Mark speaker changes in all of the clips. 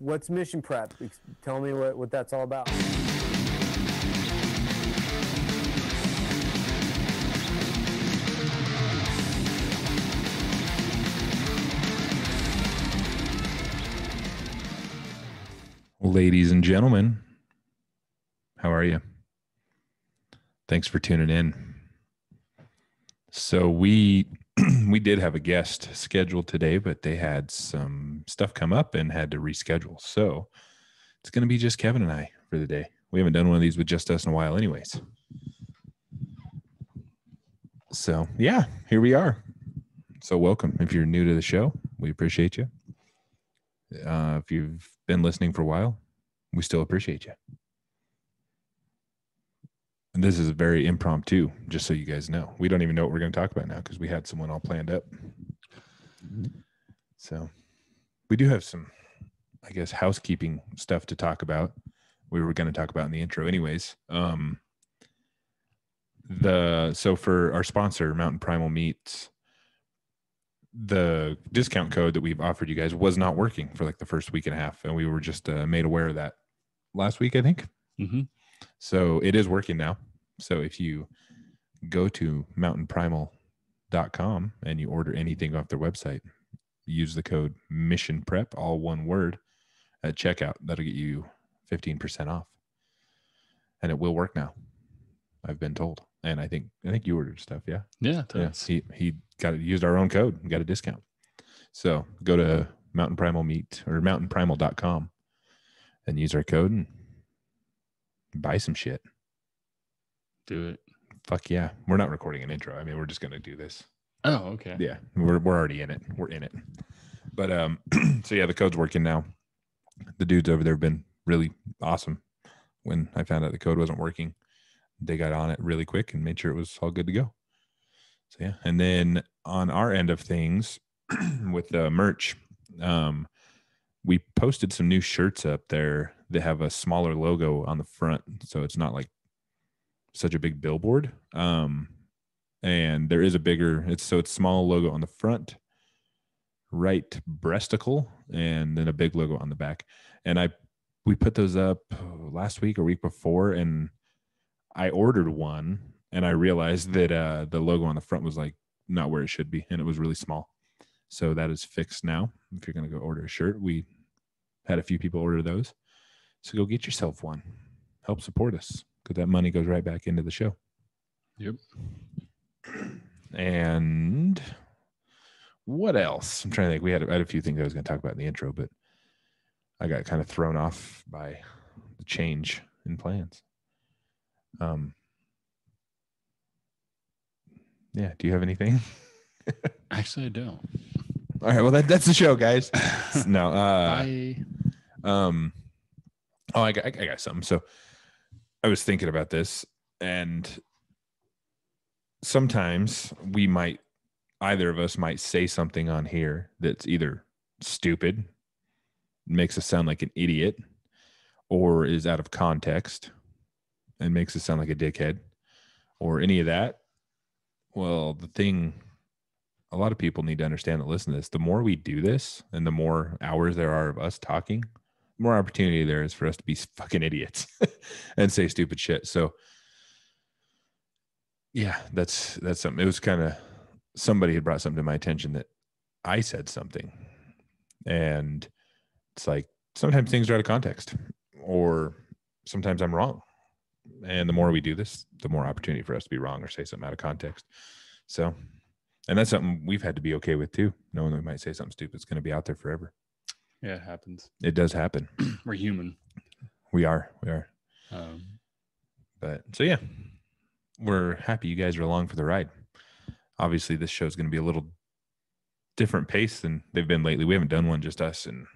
Speaker 1: What's mission prep? Tell me what that's all about.
Speaker 2: Ladies and gentlemen, how are you? Thanks for tuning in. So we did have a guest scheduled today, but they had some stuff come up and had to reschedule. So it's going to be just Kevin and I for the day. We haven't done one of these with just us in a while anyways. So yeah, here we are. So welcome. If you're new to the show, we appreciate you. If you've been listening for a while, we still appreciate you. And this is very impromptu, just so you guys know. We don't even know what we're going to talk about now because we had someone all planned up. So we do have some, I guess, housekeeping stuff to talk about. We were going to talk about in the intro anyways. So for our sponsor, Mountain Primal Meats, the discount code that we've offered you guys was not working for like the first week and a half. And we were just made aware of that last week, I think.
Speaker 3: Mm-hmm.
Speaker 2: So it is working now. So if you go to mountainprimal.com and you order anything off their website, use the code Mission Prep, all one word, at checkout. That'll get you 15% off. And it will work now, I've been told. And I think you ordered stuff, yeah?
Speaker 3: Yeah, it does.
Speaker 2: Yeah, he used our own code and got a discount. So go to Mountain Primal Meat or mountainprimal.com and use our code and buy some shit.
Speaker 3: Do it.
Speaker 2: Fuck yeah. We're not recording an intro. I mean, we're just going to do this.
Speaker 3: Oh, okay.
Speaker 2: Yeah, we're already in it. We're in it. But so yeah, the code's working now. The dudes over there have been really awesome. When I found out the code wasn't working, they got on it really quick and made sure it was all good to go. So yeah, and then on our end of things with the merch, we posted some new shirts up there that have a smaller logo on the front, so it's not like such a big billboard. And there is a bigger, it's small logo on the front, right breasticle, and then a big logo on the back. And we put those up last week or week before, and I ordered one, and I realized that the logo on the front was like not where it should be, and it was really small. So that is fixed now. If you're going to go order a shirt, we had a few people order those. So go get yourself one. Help support us, because that money goes right back into the show.
Speaker 3: Yep.
Speaker 2: And what else? I'm trying to think. I had a few things I was going to talk about in the intro, but I got kind of thrown off by the change in plans. Yeah. Do you have anything?
Speaker 3: Actually, I don't.
Speaker 2: All right. Well, that's the show, guys. No. I got something. So I was thinking about this, and sometimes either of us might say something on here that's either stupid, makes us sound like an idiot, or is out of context and makes us sound like a dickhead, or any of that. Well, the thing a lot of people need to understand that listen to this, the more we do this and the more hours there are of us talking, the more opportunity there is for us to be fucking idiots and say stupid shit. So yeah, that's something. It was kind of, somebody had brought something to my attention that I said something, and it's like, sometimes things are out of context, or sometimes I'm wrong. And the more we do this, the more opportunity for us to be wrong or say something out of context. So, and that's something we've had to be okay with too, knowing that we might say something stupid. It's going to be out there forever.
Speaker 3: Yeah, it happens.
Speaker 2: It does happen.
Speaker 3: We're human.
Speaker 2: We are. But so yeah, we're happy you guys are along for the ride. Obviously, this show is going to be a little different pace than they've been lately. We haven't done one just us, and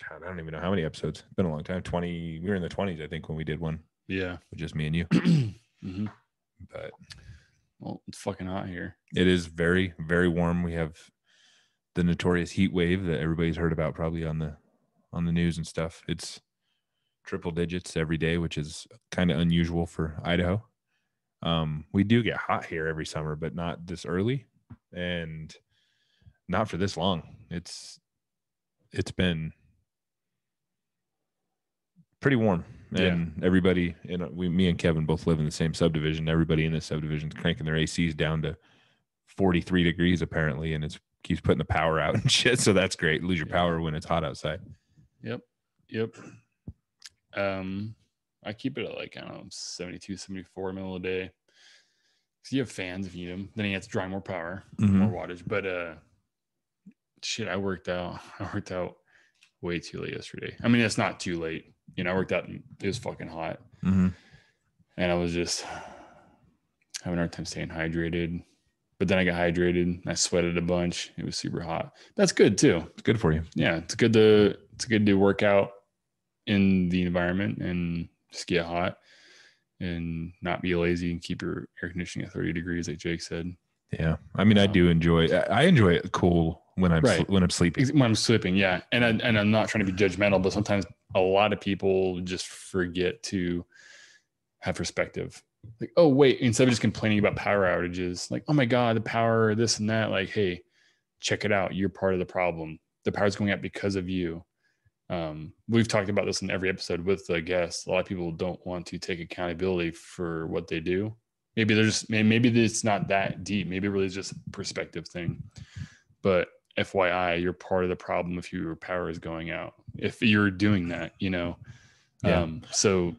Speaker 2: God, I don't even know how many episodes. It's been a long time. 20. We were in the 20s, I think, when we did one.
Speaker 3: Yeah,
Speaker 2: with just me and you.
Speaker 3: Mm-hmm.
Speaker 2: But
Speaker 3: well, it's fucking hot here.
Speaker 2: It is very, very warm. We have the notorious heat wave that everybody's heard about, probably on the news and stuff. It's triple digits every day, which is kind of unusual for Idaho. We do get hot here every summer, but not this early and not for this long. It's been pretty warm.
Speaker 3: Yeah.
Speaker 2: And everybody, me and Kevin both live in the same subdivision. Everybody in this subdivision is cranking their ACs down to 43 degrees apparently, and it keeps putting the power out and shit. So that's great. Lose your power when it's hot outside.
Speaker 3: Yep. I keep it at like, I don't know, 72, 74 mil a day. So you have fans if you need them. Then you have to draw more power, more wattage. But shit, I worked out way too late yesterday. I mean, it's not too late. You know, I worked out, it was fucking hot. And I was just having a hard time staying hydrated. But then I got hydrated and I sweated a bunch. It was super hot. That's good too.
Speaker 2: It's good for you.
Speaker 3: Yeah, it's good to work out in the environment and just get hot and not be lazy and keep your air conditioning at 30 degrees, like Jake said.
Speaker 2: Yeah, I mean, I enjoy it cool when I'm when I'm sleeping.
Speaker 3: When I'm sleeping, yeah. And I'm not trying to be judgmental, but sometimes a lot of people just forget to have perspective. Like, oh wait, instead of just complaining about power outages, like, oh my God, the power, this and that. Like, hey, check it out. You're part of the problem. The power's going out because of you. We've talked about this in every episode with the guests. A lot of people don't want to take accountability for what they do. Maybe it's not that deep. Maybe it really is just a perspective thing. But FYI, you're part of the problem if your power is going out. If you're doing that, you know.
Speaker 2: Yeah.
Speaker 3: So,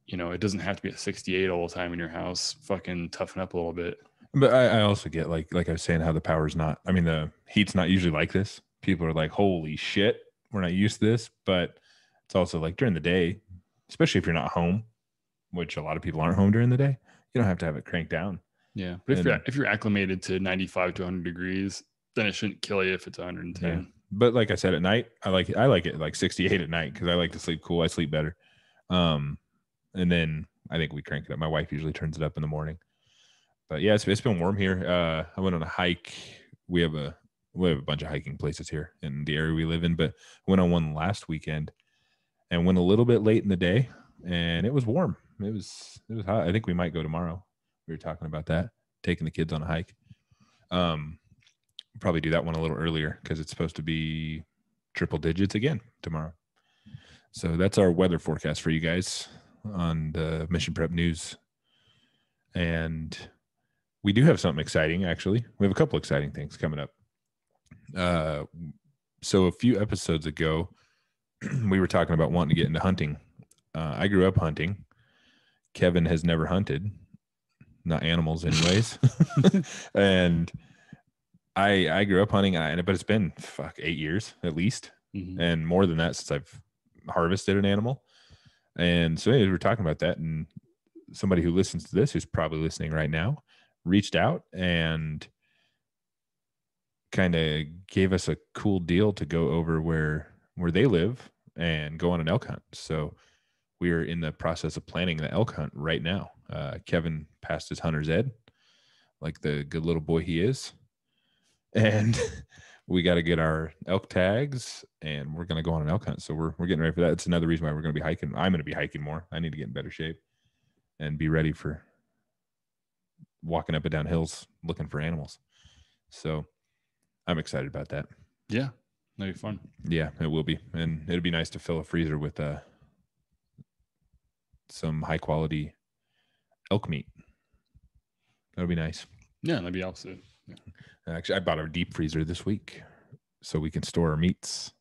Speaker 3: you know, it doesn't have to be at 68 all the time in your house. Fucking toughen up a little bit.
Speaker 2: But I also get like I was saying, how the power's not. I mean, the heat's not usually like this. People are like, "Holy shit, we're not used to this." But it's also like during the day, especially if you're not home, which a lot of people aren't home during the day. You don't have to have it cranked down.
Speaker 3: Yeah, but if you're acclimated to 95 to 100 degrees, then it shouldn't kill you if it's 110.
Speaker 2: Yeah. But like I said, at night, I like it like 68 at night because I like to sleep cool. I sleep better. And then I think we crank it up. My wife usually turns it up in the morning. But yeah, it's been warm here. I went on a hike. We have a bunch of hiking places here in the area we live in, but I went on one last weekend and went a little bit late in the day, and it was warm. It was hot. I think we might go tomorrow. We were talking about that, taking the kids on a hike. Probably do that one a little earlier because it's supposed to be triple digits again tomorrow. So that's our weather forecast for you guys on the Mission Prep News. And we do have something exciting, actually. We have a couple exciting things coming up. So a few episodes ago, we were talking about wanting to get into hunting. I grew up hunting. Kevin has never hunted, not animals anyways. And I grew up hunting, but it's been 8 years at least, and more than that since I've harvested an animal. And so we were talking about that, and somebody who listens to this, who's probably listening right now, reached out and kind of gave us a cool deal to go over where they live and go on an elk hunt. So we are in the process of planning the elk hunt right now. Kevin passed his hunter's ed, like the good little boy he is. And we got to get our elk tags, and we're going to go on an elk hunt. So we're getting ready for that. It's another reason why we're going to be hiking. I'm going to be hiking more. I need to get in better shape and be ready for walking up and down hills looking for animals. So I'm excited about that.
Speaker 3: Yeah, that'd be fun.
Speaker 2: Yeah, it will be. And it'll be nice to fill a freezer with some high quality elk meat. That'll be nice.
Speaker 3: Yeah, that'd be awesome. Yeah.
Speaker 2: Actually, I bought our deep freezer this week so we can store our meats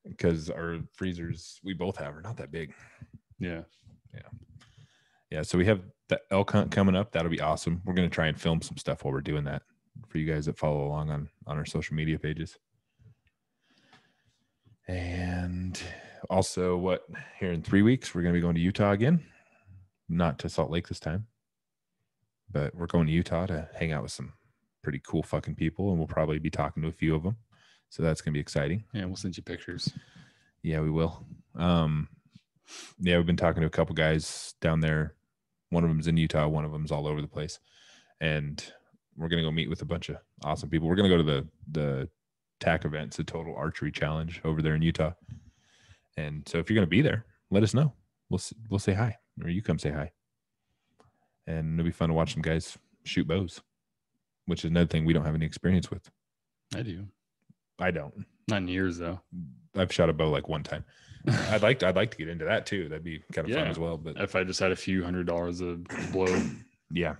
Speaker 2: because our freezers we both have are not that big.
Speaker 3: Yeah.
Speaker 2: So we have the elk hunt coming up. That'll be awesome. We're going to try and film some stuff while we're doing that for you guys that follow along on our social media pages. And also here in 3 weeks, we're going to be going to Utah again, not to Salt Lake this time, but we're going to Utah to hang out with some pretty cool fucking people, and we'll probably be talking to a few of them. So that's going to be exciting.
Speaker 3: Yeah, we'll send you pictures.
Speaker 2: Yeah, we will. We've been talking to a couple guys down there. One of them's in Utah. One of them's all over the place. And we're going to go meet with a bunch of awesome people. We're going to go to the TAC event. It's a total archery challenge over there in Utah. And so if you're going to be there, let us know. We'll say hi, or you come say hi. And it'll be fun to watch some guys shoot bows, which is another thing we don't have any experience with.
Speaker 3: I do.
Speaker 2: I don't.
Speaker 3: Not in years, though.
Speaker 2: I've shot a bow like one time. I'd like to get into that too. That'd be kind of fun
Speaker 3: Yeah.
Speaker 2: as well. But
Speaker 3: If I just had a few $100 to blow.
Speaker 2: yeah,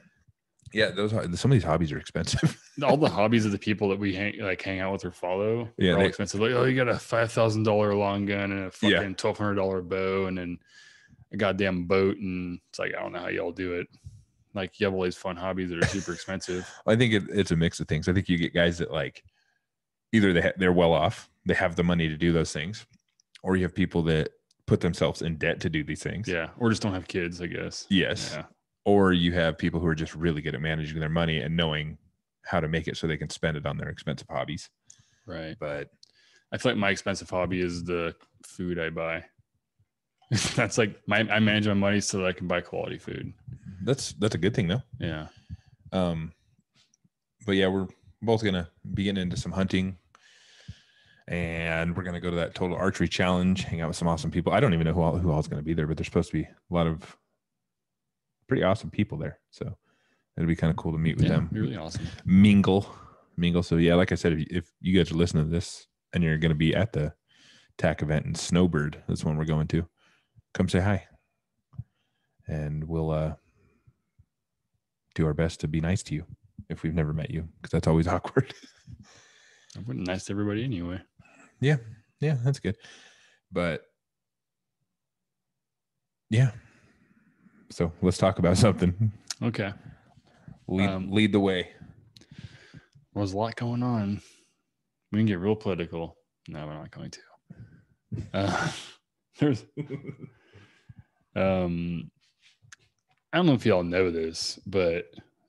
Speaker 2: those some of these hobbies are expensive.
Speaker 3: All the hobbies of the people that we hang out with or follow are all expensive. Like, oh, you got a $5,000 long gun and a fucking $1,200 bow and then a goddamn boat. And it's like, I don't know how y'all do it. Like, you have all these fun hobbies that are super expensive.
Speaker 2: I think it's a mix of things. I think you get guys that like either they're well off, they have the money to do those things, or you have people that put themselves in debt to do these things.
Speaker 3: Yeah. Or just don't have kids, I guess.
Speaker 2: Yes.
Speaker 3: Yeah.
Speaker 2: Or you have people who are just really good at managing their money and knowing how to make it so they can spend it on their expensive hobbies.
Speaker 3: Right.
Speaker 2: But
Speaker 3: I feel like my expensive hobby is the food I buy. That's like I manage my money so that I can buy quality food.
Speaker 2: That's a good thing though.
Speaker 3: Yeah.
Speaker 2: But yeah, we're both gonna be getting into some hunting, and we're gonna go to that total archery challenge, hang out with some awesome people. I don't even know who all's gonna be there, but there's supposed to be a lot of pretty awesome people there. So it'll be kind of cool to meet with them.
Speaker 3: Really awesome.
Speaker 2: Mingle. So yeah, like I said, if you guys are listening to this and you're gonna be at the TAC event in Snowbird, that's one we're going to, come say hi. And we'll do our best to be nice to you if we've never met you, because that's always awkward.
Speaker 3: I'm nice to everybody anyway.
Speaker 2: Yeah, that's good. But yeah, so let's talk about something.
Speaker 3: Okay.
Speaker 2: Lead the way.
Speaker 3: There's a lot going on. We can get real political. No, we're not going to. There's I don't know if y'all know this, but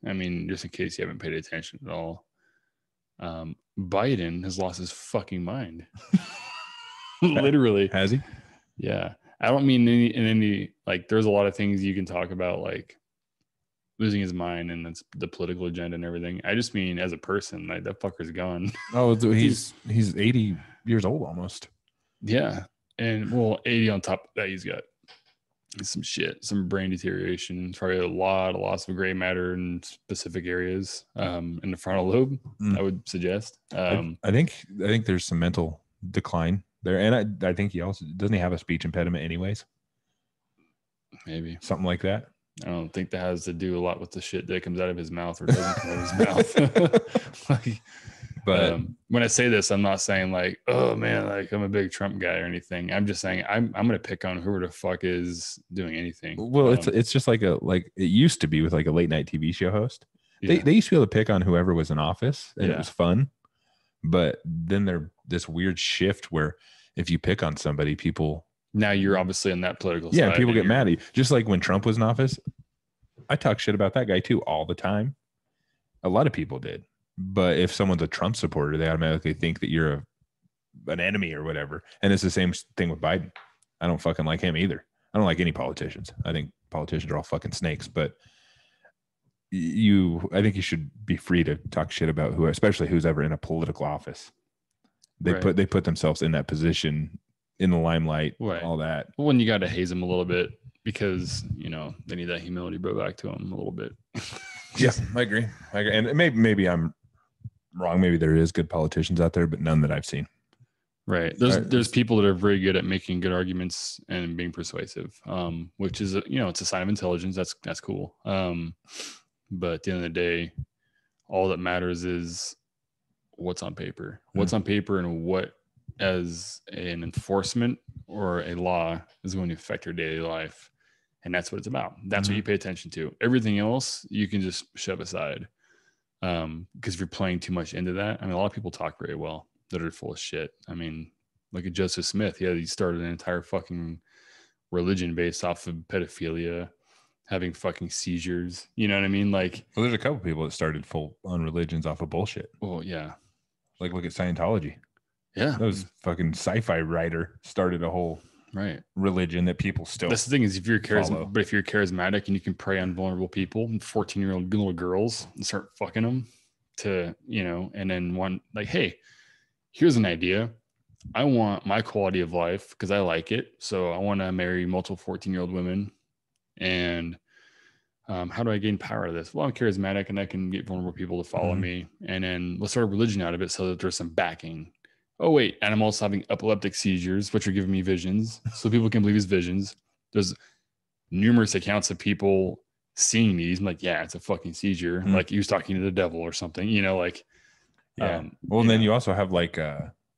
Speaker 3: I mean, just in case you haven't paid attention at all, Biden has lost his fucking mind. Literally.
Speaker 2: Has he?
Speaker 3: Yeah. I don't mean in any like, there's a lot of things you can talk about, like losing his mind and that's the political agenda and everything. I just mean as a person, like that fucker's gone.
Speaker 2: Oh, he's 80 years old almost.
Speaker 3: Yeah. And well, 80 on top of that, he's got some brain deterioration, probably a lot of loss of gray matter in specific areas in the frontal lobe. I would suggest.
Speaker 2: I think there's some mental decline there, and I think he also doesn't he have a speech impediment anyways? Maybe something like that.
Speaker 3: I don't think that has to do a lot with the shit that comes out of his mouth or doesn't come out of his mouth. Like, but when I say this, I'm not saying like, oh man, like I'm a big Trump guy or anything. I'm just saying I'm going to pick on whoever the fuck is doing anything.
Speaker 2: Well, it's just like it used to be with like a late night TV show host. Yeah. They used to be able to pick on whoever was in office, and it was fun. But then there this weird shift where if you pick on somebody, people
Speaker 3: now you're obviously in that political side.
Speaker 2: Yeah, people get mad at you. Just like when Trump was in office, I talk shit about that guy too all the time. A lot of people did. But if someone's a Trump supporter, they automatically think that you're an enemy or whatever. And it's the same thing with Biden. I don't fucking like him either. I don't like any politicians. I think politicians are all fucking snakes. But I think you should be free to talk shit about who, especially who's ever in a political office. They put themselves in that position, in the limelight, all that.
Speaker 3: Well, when you got to haze them a little bit because, they need that humility brought back to them a little bit.
Speaker 2: Yeah, I agree. And maybe I'm wrong. Maybe there is good politicians out there, but none that I've seen. Right.
Speaker 3: There's people that are very good at making good arguments and being persuasive, which is, it's a sign of intelligence. That's cool. But at the end of the day, all that matters is what's on paper. What's on paper and what as an enforcement or a law is going to affect your daily life. And that's what it's about. That's what you pay attention to. Everything else you can just shove aside. Because if you're playing too much into that, I mean, a lot of people talk very well that are full of shit. I mean, look at Joseph Smith. He started an entire fucking religion based off of pedophilia, having fucking seizures. You know what I mean? Like,
Speaker 2: well, there's a couple people that started full on religions off of bullshit.
Speaker 3: Well, yeah.
Speaker 2: Like, look at Scientology.
Speaker 3: Yeah.
Speaker 2: That was fucking sci-fi writer started a whole religion that people still.
Speaker 3: That's the thing is if you're charismatic and you can prey on vulnerable people and 14-year-old little girls and start fucking them to, and then one like, hey, here's an idea. I want my quality of life because I like it. So I want to marry multiple 14-year-old women. And how do I gain power out of this? Well, I'm charismatic and I can get vulnerable people to follow me. And then let's start a religion out of it so that there's some backing. oh wait, animals having epileptic seizures, which are giving me visions, so people can believe his visions. There's numerous accounts of people seeing these. I'm like, yeah, it's a fucking seizure.
Speaker 2: Mm.
Speaker 3: Like he was talking to the devil or something, you know, like,
Speaker 2: Yeah. Well, and then you also have like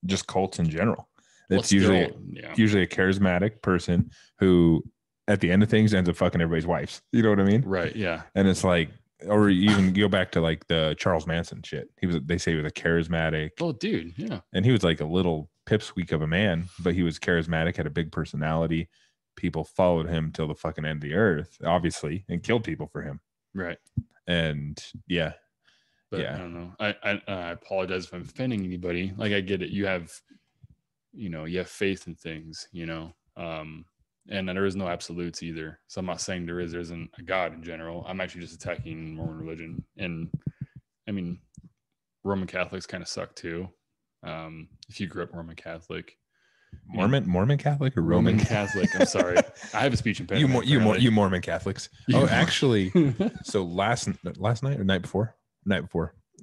Speaker 2: just cults in general. It's usually a charismatic person who at the end of things ends up fucking everybody's wives. You know what I mean?
Speaker 3: Right. Yeah.
Speaker 2: And it's like, or even go back to like the Charles Manson shit. They say he was a charismatic.
Speaker 3: Oh, dude. Yeah.
Speaker 2: And he was like a little pipsqueak of a man, but he was charismatic, had a big personality. People followed him till the fucking end of the earth, obviously, and killed people for him.
Speaker 3: Right.
Speaker 2: And yeah.
Speaker 3: But
Speaker 2: yeah.
Speaker 3: I don't know. I apologize if I'm offending anybody. Like I get it. You have faith in things, and there is no absolutes either. So I'm not saying there isn't a God in general. I'm actually just attacking Mormon religion. And I mean, Roman Catholics kind of suck too. If you grew up Roman Catholic,
Speaker 2: Mormon Catholic or
Speaker 3: Roman Catholic. I'm sorry. I have a speech impediment.
Speaker 2: You Mormon Catholics. Oh, actually, so last night or night before,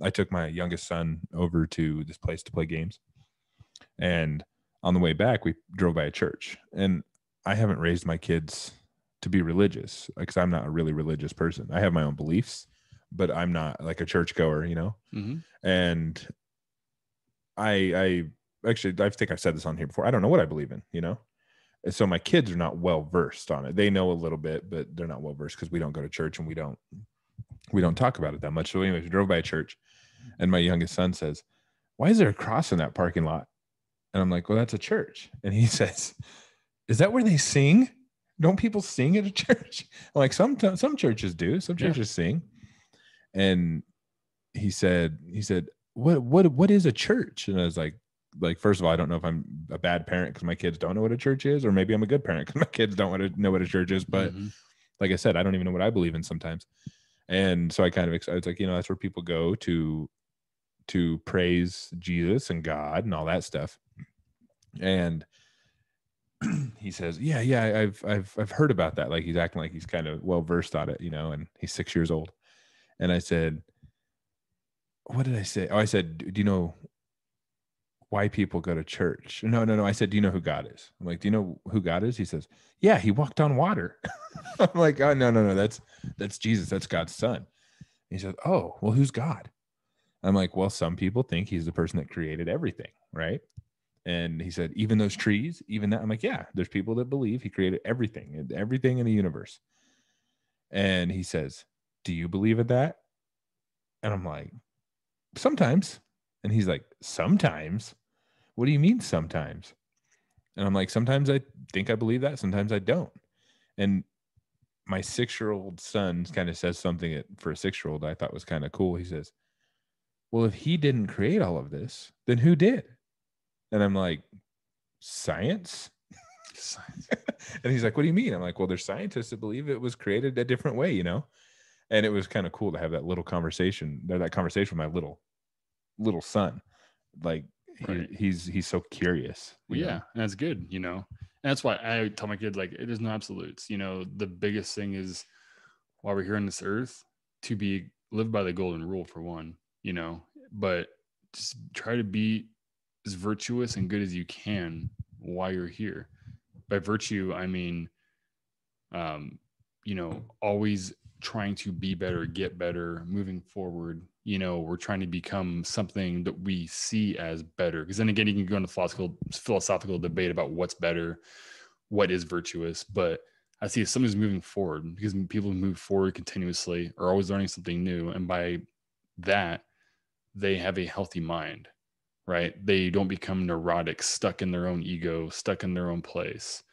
Speaker 2: I took my youngest son over to this place to play games. And on the way back, we drove by a church. And I haven't raised my kids to be religious because I'm not a really religious person. I have my own beliefs, but I'm not like a churchgoer,
Speaker 3: Mm-hmm.
Speaker 2: And I actually, I think I've said this on here before. I don't know what I believe in, And so my kids are not well versed on it. They know a little bit, but they're not well versed because we don't go to church and we don't talk about it that much. So anyways, we drove by a church and my youngest son says, "Why is there a cross in that parking lot?" And I'm like, "Well, that's a church." And he says, "Is that where they sing? Don't people sing at a church?" I'm like, some churches do. Some churches sing. And he said, what is a church? And I was like, first of all, I don't know if I'm a bad parent because my kids don't know what a church is, or maybe I'm a good parent because my kids don't want to know what a church is. But like I said, I don't even know what I believe in sometimes. And so I kind of, I was like, that's where people go to praise Jesus and God and all that stuff. And he says, yeah, I've heard about that. Like he's acting like he's kind of well versed on it, and he's 6 years old. And I said, what did I say? Oh, I said, do you know why people go to church? No. I said, do you know who God is? I'm like, do you know who God is? He says, yeah, he walked on water. I'm like, oh, no. That's Jesus. That's God's son. He says, oh, well, who's God? I'm like, well, some people think he's the person that created everything. Right. And he said, even those trees, even that. I'm like, yeah, there's people that believe he created everything in the universe. And he says, do you believe in that? And I'm like, sometimes. And he's like, sometimes? What do you mean sometimes? And I'm like, sometimes I think I believe that. Sometimes I don't. And my 6-year-old son kind of says something for a 6-year-old I thought was kind of cool. He says, well, if he didn't create all of this, then who did? And I'm like, science? And he's like, what do you mean? I'm like, well, there's scientists that believe it was created a different way, And it was kind of cool to have that little conversation, with my little son. Like
Speaker 3: right.
Speaker 2: he's so curious.
Speaker 3: Well, yeah, and that's good, And that's why I tell my kids, like, it is no absolutes. The biggest thing is while we're here on this earth to live by the golden rule for one, but just try to be as virtuous and good as you can while you're here. By virtue, I mean, always trying to be better, get better, moving forward. We're trying to become something that we see as better. Because then again, you can go into philosophical debate about what's better, what is virtuous. But I see if somebody's moving forward, because people who move forward continuously are always learning something new. And by that, they have a healthy mind, right? They don't become neurotic, stuck in their own ego, stuck in their own place.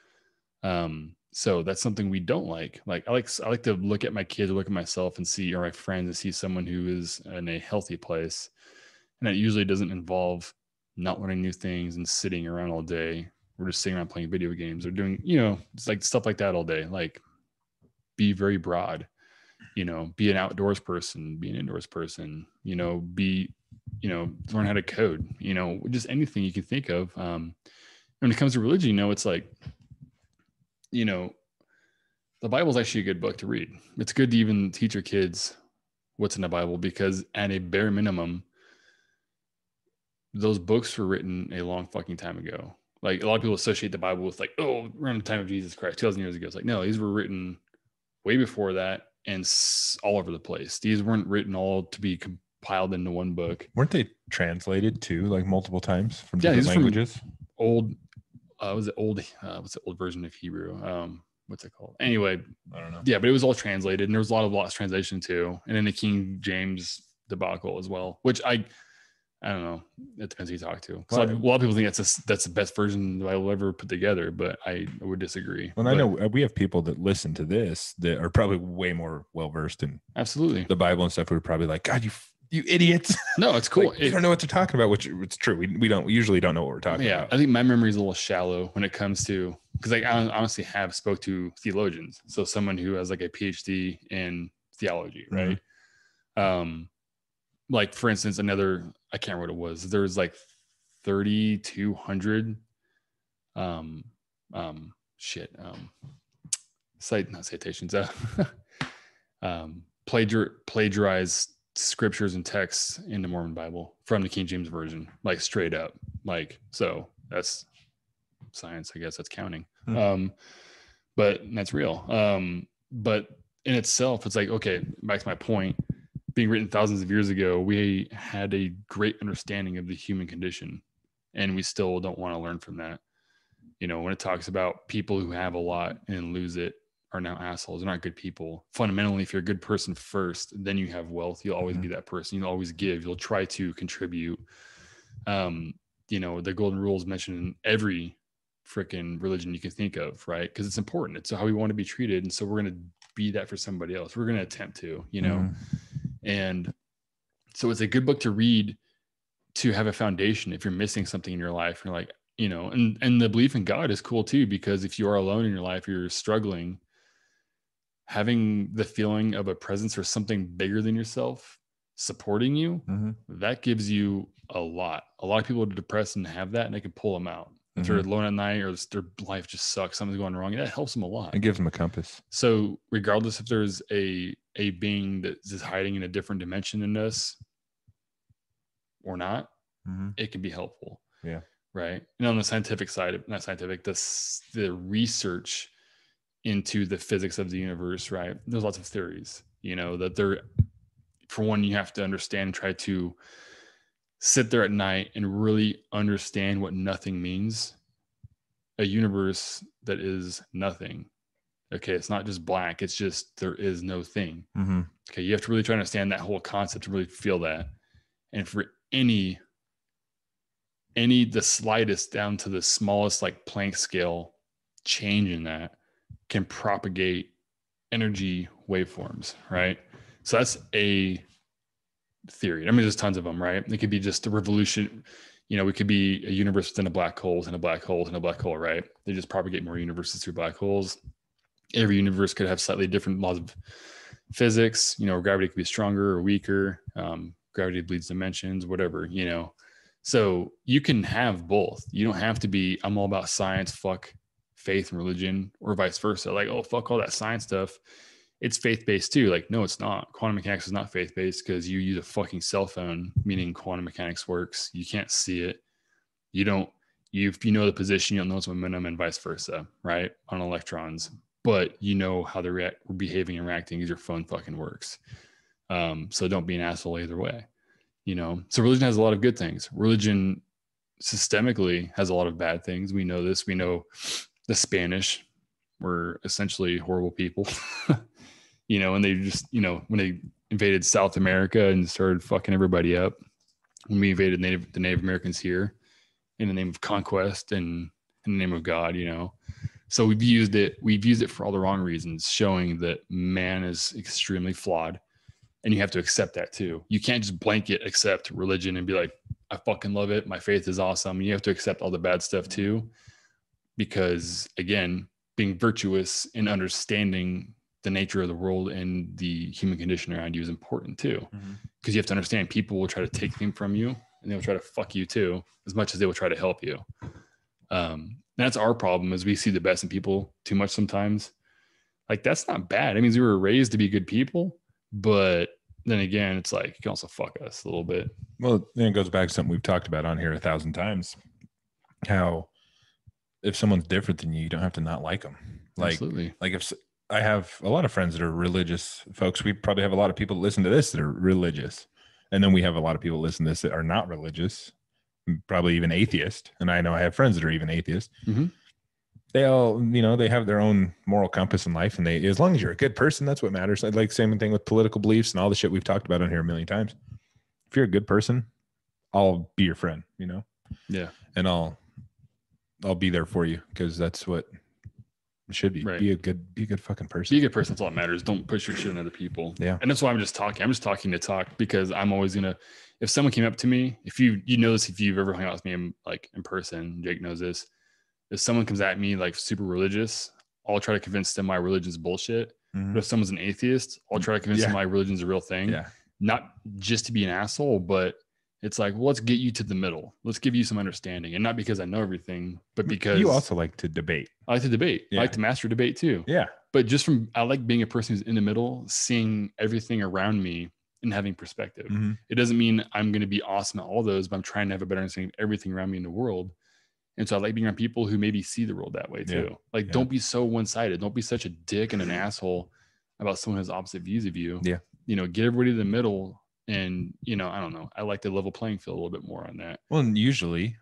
Speaker 3: So that's something we don't like. Like I like to look at my kids, look at myself and see, or my friends and see someone who is in a healthy place. And it usually doesn't involve not learning new things and sitting around all day. We're just sitting around playing video games or doing, it's like stuff like that all day. Like be very broad, be an outdoors person, be an indoors person, learn how to code, just anything you can think of. When it comes to religion, it's like, the Bible is actually a good book to read. It's good to even teach your kids what's in the Bible, because at a bare minimum, those books were written a long fucking time ago. Like a lot of people associate the Bible with like, oh, around the time of Jesus Christ, 2,000 years ago. It's like, no, these were written way before that and all over the place. These weren't written all to be compiled into one book.
Speaker 2: Weren't they translated too, like multiple times from
Speaker 3: Yeah,
Speaker 2: different
Speaker 3: these are from
Speaker 2: languages?
Speaker 3: Old, what's the old version of Hebrew? What's it called? Anyway,
Speaker 2: I don't know.
Speaker 3: yeah, but it was all translated, and there was a lot of lost translation too, and then the King James debacle as well, which I don't know. It depends who you talk to. A lot of people think that's the best version that I will ever put together, but I would disagree.
Speaker 2: Well, I know we have people that listen to this that are probably way more well versed in
Speaker 3: absolutely
Speaker 2: the Bible and stuff. Who are probably like, God, you idiots!
Speaker 3: No, it's cool.
Speaker 2: Like, you don't know what they're talking about, which it's true. We usually don't know what we're talking about.
Speaker 3: I think my memory is a little shallow when it comes to, because I honestly have spoke to theologians, so someone who has like a PhD in theology, right? Mm-hmm. Like for instance, I can't remember what it was. There was like 3,200 plagiarized scriptures and texts in the Mormon Bible from the King James Version, like straight up. Like, so that's science, I guess that's counting. But that's real. But in itself, it's like, okay, back to my point, being written thousands of years ago, we had a great understanding of the human condition, and we still don't want to learn from that. You know, when it talks about people who have a lot and lose it are now assholes. They're not good people. Fundamentally, if you're a good person first, then you have wealth. You'll always be that person. You'll always give. You'll try to contribute. You know, the golden rule is mentioned in every freaking religion you can think of, right? Because it's important. It's how we want to be treated. And so we're going to be that for somebody else. We're going to attempt to, you know. And so it's a good book to read to have a foundation if you're missing something in your life. And you're like, you know, and the belief in God is cool too, because if you are alone in your life, you're struggling, having the feeling of a presence or something bigger than yourself supporting you, that gives you a lot. A lot of people are depressed and have that, and they can pull them out. If they're alone at night or their life just sucks, something's going wrong, that helps them a lot.
Speaker 2: It gives them a compass.
Speaker 3: So regardless if there's a being that is hiding in a different dimension than us or not, it can be helpful.
Speaker 2: Yeah.
Speaker 3: Right. And on the scientific side, not scientific, the research into the physics of the universe, right? There's lots of theories, you know, that for one, you have to understand and try to sit there at night and really understand what nothing means. A universe that is nothing. Okay, it's not just black, it's just there is no thing. Okay, you have to really try to understand that whole concept to really feel that. And for the slightest down to the smallest like Planck scale change in that can propagate energy waveforms, right? So that's a theory. I mean, there's tons of them, right? It could be just a revolution. You know, we could be a universe within a black hole, within a black hole, within a black hole, right? They just propagate more universes through black holes. Every universe could have slightly different laws of physics. You know, gravity could be stronger or weaker. Gravity bleeds dimensions, whatever, you know. So you can have both. You don't have to be, I'm all about science, fuck faith and religion, or vice versa. Like, oh, fuck all that science stuff. It's faith-based too. Like, no, it's not. Quantum mechanics is not faith-based because you use a fucking cell phone, meaning quantum mechanics works. You can't see it. If you know the position, you don't know its momentum, and vice versa, right? On electrons. But you know how they're behaving and reacting because your phone fucking works. So don't be an asshole either way. You know, so religion has a lot of good things. Religion systemically has a lot of bad things. We know this. We know the Spanish were essentially horrible people, you know, and they just, you know, when they invaded South America and started fucking everybody up, when we invaded the Native Americans here in the name of conquest and in the name of God, you know. So we've used it for all the wrong reasons, showing that man is extremely flawed. And you have to accept that too. You can't just blanket accept religion and be like, I fucking love it. My faith is awesome. You have to accept all the bad stuff too. Because again, being virtuous and understanding the nature of the world and the human condition around you is important too. Because you have to understand people will try to take things from you and they'll try to fuck you too, as much as they will try to help you. That's our problem, is we see the best in people too much sometimes. Like, that's not bad. It means we were raised to be good people, but then again, it's like, you can also fuck us a little bit.
Speaker 2: Well, then it goes back to something we've talked about on here 1,000 times. How if someone's different than you, you don't have to not like them.
Speaker 3: Absolutely.
Speaker 2: Like if I have a lot of friends that are religious folks, we probably have a lot of people that listen to this that are religious. And then we have a lot of people that listen to this that are not religious, probably even atheist. And I know I have friends that are even atheist.
Speaker 3: Mm-hmm.
Speaker 2: They all, they have their own moral compass in life. And as long as you're a good person, that's what matters. Like same thing with political beliefs and all the shit we've talked about on here a million times. If you're a good person, I'll be your friend,
Speaker 3: Yeah.
Speaker 2: And I'll be there for you because that's what it should be.
Speaker 3: Right.
Speaker 2: Be a good fucking person.
Speaker 3: Be a good person. That's all that matters. Don't push your shit on other people.
Speaker 2: Yeah.
Speaker 3: And that's why I'm just talking. I'm just talking to talk because I'm always gonna. If someone came up to me, if you know this, if you've ever hung out with me in person, Jake knows this. If someone comes at me like super religious, I'll try to convince them my religion's bullshit.
Speaker 2: Mm-hmm.
Speaker 3: But if someone's an atheist, I'll try to convince them my religion's a real thing.
Speaker 2: Yeah.
Speaker 3: Not just to be an asshole, but it's like, well, let's get you to the middle. Let's give you some understanding. And not because I know everything, but because
Speaker 2: you also like to debate.
Speaker 3: I like to debate.
Speaker 2: Yeah.
Speaker 3: I like to master debate too.
Speaker 2: Yeah.
Speaker 3: But I like being a person who's in the middle, seeing everything around me and having perspective.
Speaker 2: Mm-hmm.
Speaker 3: It doesn't mean I'm going to be awesome at all those, but I'm trying to have a better understanding of everything around me in the world. And so I like being around people who maybe see the world that way too.
Speaker 2: Yeah.
Speaker 3: Like, don't be so one-sided. Don't be such a dick and an asshole about someone who has opposite views of you.
Speaker 2: Yeah.
Speaker 3: Get everybody to the middle. And, I don't know. I like the level playing field a little bit more on that.
Speaker 2: Well, and usually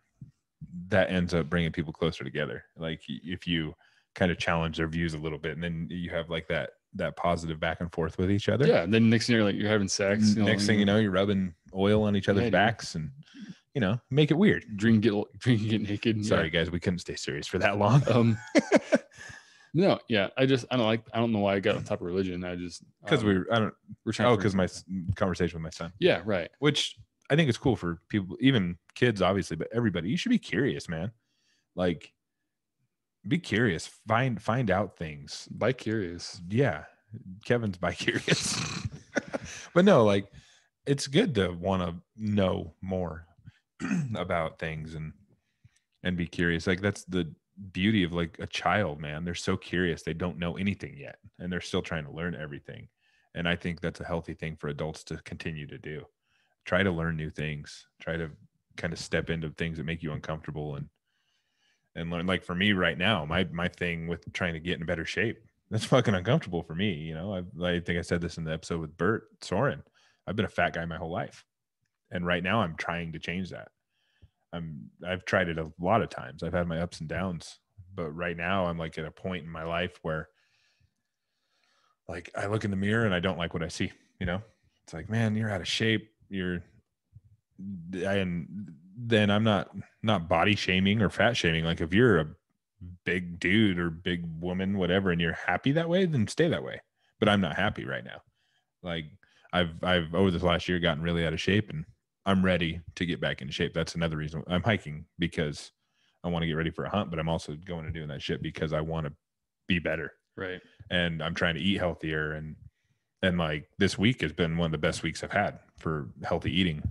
Speaker 2: that ends up bringing people closer together. Like if you kind of challenge their views a little bit and then you have like that positive back and forth with each other.
Speaker 3: Yeah. Then next thing you're having sex.
Speaker 2: Next thing you know, you're rubbing oil on each other's backs and, make it weird.
Speaker 3: Drink, get naked.
Speaker 2: Sorry, guys. We couldn't stay serious for that long.
Speaker 3: No, yeah. I don't know why I got on top of religion.
Speaker 2: Because we're trying. Oh, because my conversation with my son.
Speaker 3: Yeah, right.
Speaker 2: Which I think is cool for people, even kids, obviously, but everybody. You should be curious, man. Like, be curious. Find out things.
Speaker 3: Bi-curious.
Speaker 2: Yeah, Kevin's bi-curious. But no, like, it's good to want to know more about things and be curious. Like, that's the beauty of like a child, man. They're so curious. They don't know anything yet and they're still trying to learn everything. And I think that's a healthy thing for adults to continue to do. Try to learn new things. Try to kind of step into things that make you uncomfortable and learn. Like for me right now, my thing with trying to get in better shape, that's fucking uncomfortable for me. I think I said this in the episode with Bert Soren. I've been a fat guy my whole life. And right now I'm trying to change that. I've tried it a lot of times. I've had my ups and downs, but right now I'm like at a point in my life where like I look in the mirror and I don't like what I see, it's like, man, you're out of shape. And then I'm not body shaming or fat shaming. Like if you're a big dude or big woman, whatever, and you're happy that way, then stay that way. But I'm not happy right now. Like I've over this last year gotten really out of shape and I'm ready to get back into shape. That's another reason I'm hiking, because I want to get ready for a hunt, but I'm also going and doing that shit because I want to be better.
Speaker 3: Right.
Speaker 2: And I'm trying to eat healthier. And like this week has been one of the best weeks I've had for healthy eating,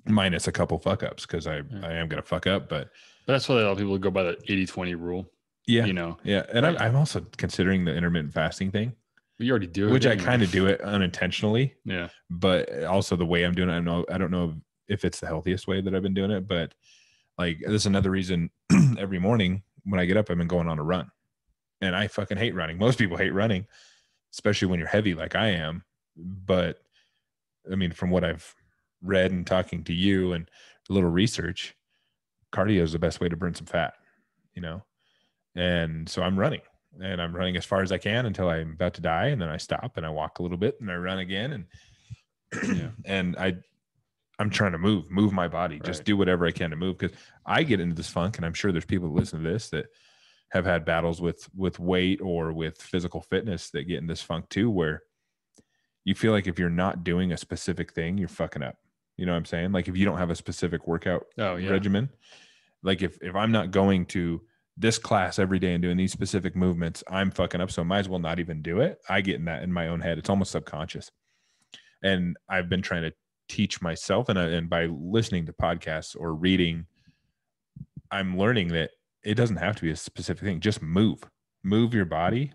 Speaker 2: minus a couple fuck ups. Cause I am going to fuck up, but
Speaker 3: that's why a lot of people go by the 80-20 rule.
Speaker 2: Yeah. Yeah. And
Speaker 3: Right.
Speaker 2: I'm also considering the intermittent fasting thing.
Speaker 3: You already do it.
Speaker 2: Which I kind of do it unintentionally.
Speaker 3: Yeah.
Speaker 2: But also the way I'm doing it, I don't know if it's the healthiest way that I've been doing it, but like this is another reason every morning when I get up, I've been going on a run. And I fucking hate running. Most people hate running, especially when you're heavy like I am. But I mean, from what I've read and talking to you and a little research, cardio is the best way to burn some fat, And so I'm running. And I'm running as far as I can until I'm about to die. And then I stop and I walk a little bit and I run again. And and I'm trying to move my body, just do whatever I can to move. Because I get into this funk, and I'm sure there's people that listen to this that have had battles with weight or with physical fitness that get in this funk too, where you feel like if you're not doing a specific thing, you're fucking up. You know what I'm saying? Like if you don't have a specific workout regimen, like if I'm not going to this class every day and doing these specific movements, I'm fucking up. So I might as well not even do it. I get in that in my own head. It's almost subconscious. And I've been trying to teach myself, and by listening to podcasts or reading, I'm learning that it doesn't have to be a specific thing. Just move your body.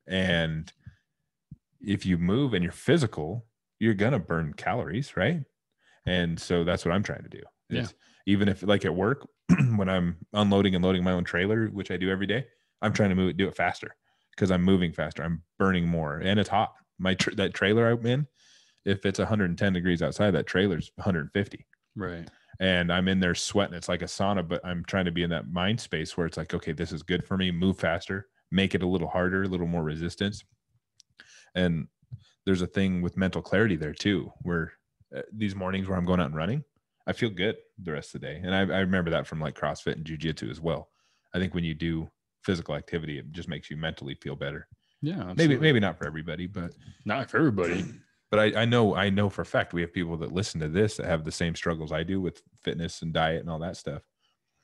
Speaker 2: And if you move and you're physical, you're going to burn calories, right? And so that's what I'm trying to do.
Speaker 3: Yeah.
Speaker 2: Even if like at work, when I'm unloading and loading my own trailer, which I do every day, I'm trying to do it faster because I'm moving faster. I'm burning more and it's hot. That trailer I'm in, if it's 110 degrees outside, that trailer's 150.
Speaker 3: Right.
Speaker 2: And I'm in there sweating. It's like a sauna, but I'm trying to be in that mind space where it's like, okay, this is good for me. Move faster, make it a little harder, a little more resistance. And there's a thing with mental clarity there too, where these mornings where I'm going out and running, I feel good the rest of the day. And I remember that from like CrossFit and jiu-jitsu as well. I think when you do physical activity, it just makes you mentally feel better.
Speaker 3: Yeah. Absolutely.
Speaker 2: Maybe not for everybody, but
Speaker 3: not for everybody.
Speaker 2: But I know for a fact we have people that listen to this that have the same struggles I do with fitness and diet and all that stuff.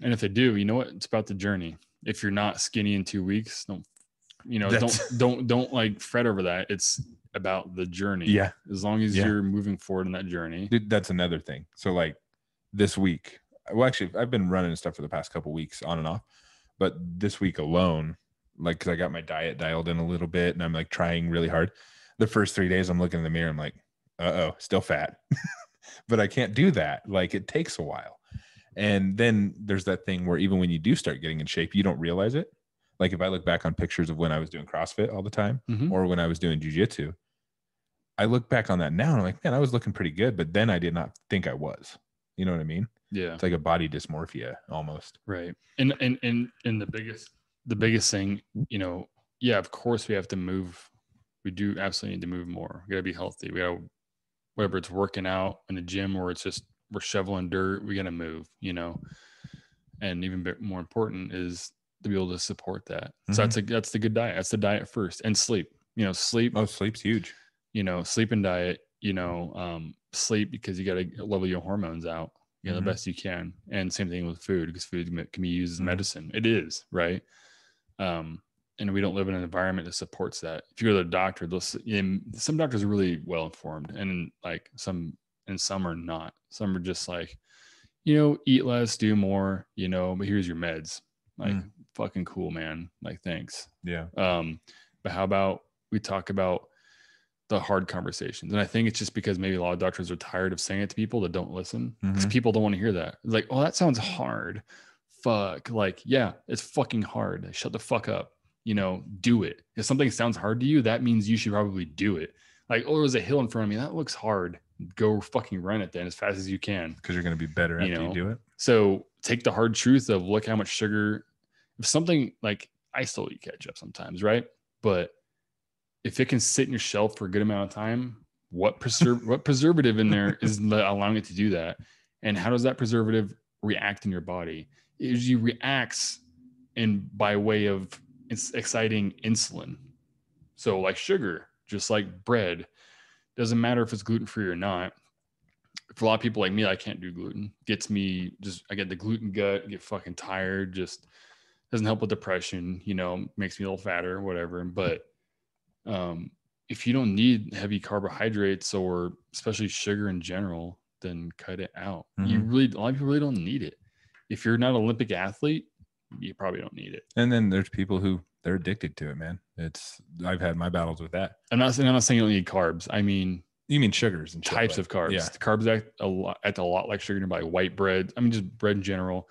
Speaker 3: And if they do, you know what? It's about the journey. If you're not skinny in 2 weeks, don't like fret over that. It's about the journey.
Speaker 2: Yeah.
Speaker 3: As long as you're moving forward in that journey.
Speaker 2: Dude, that's another thing. So like this week, well, actually I've been running and stuff for the past couple of weeks on and off, but this week alone, like, cause I got my diet dialed in a little bit and I'm like trying really hard. The first 3 days I'm looking in the mirror, I'm like, still fat, but I can't do that. Like it takes a while. And then there's that thing where even when you do start getting in shape, you don't realize it. Like if I look back on pictures of when I was doing CrossFit all the time or when I was doing jiu-jitsu, I look back on that now and I'm like, man, I was looking pretty good, but then I did not think I was. You know what I mean? Yeah. It's like a body dysmorphia almost.
Speaker 3: Right. And the biggest thing, yeah, of course we have to move. We do absolutely need to move more. We got to be healthy. We got to, whether it's working out in the gym or it's just we're shoveling dirt, we got to move, and even more important is to be able to support that. So that's the good diet. That's the diet first, and sleep, sleep.
Speaker 2: Oh, sleep's huge.
Speaker 3: Sleep and diet, sleep because you got to level your hormones out, the best you can. And same thing with food, because food can be used as medicine. It is, right. And we don't live in an environment that supports that. If you go to the doctor, some doctors are really well informed, and like some are not. Some are just like, eat less, do more, but here's your meds. Like fucking cool, man. Like, thanks.
Speaker 2: Yeah.
Speaker 3: But how about we talk about the hard conversations? And I think it's just because maybe a lot of doctors are tired of saying it to people that don't listen, because people don't want to hear that. It's like, oh, that sounds hard. Fuck. Like, yeah, it's fucking hard. Shut the fuck up. Do it. If something sounds hard to you, that means you should probably do it. Like, oh, there's a hill in front of me. That looks hard. Go fucking run it then as fast as you can.
Speaker 2: Because you're going to be better after you do it.
Speaker 3: So take the hard truth of look how much sugar, if something like I still eat ketchup sometimes, right? But if it can sit in your shelf for a good amount of time, what preservative in there is allowing it to do that? And how does that preservative react in your body? It usually reacts by way of exciting insulin. So like sugar, just like bread, doesn't matter if it's gluten-free or not. For a lot of people like me, I can't do gluten. I get the gluten gut, I get fucking tired, just doesn't help with depression, makes me a little fatter, whatever. But if you don't need heavy carbohydrates or especially sugar in general, then cut it out. A lot of people really don't need it. If you're not an Olympic athlete, you probably don't need it. And
Speaker 2: then there's people who they're addicted to it, man. I've had my battles with that.
Speaker 3: I'm not saying you don't need carbs. I mean,
Speaker 2: you mean sugars and
Speaker 3: types of carbs. Yeah. The carbs act a lot like sugar, like white bread. I mean, just bread in general.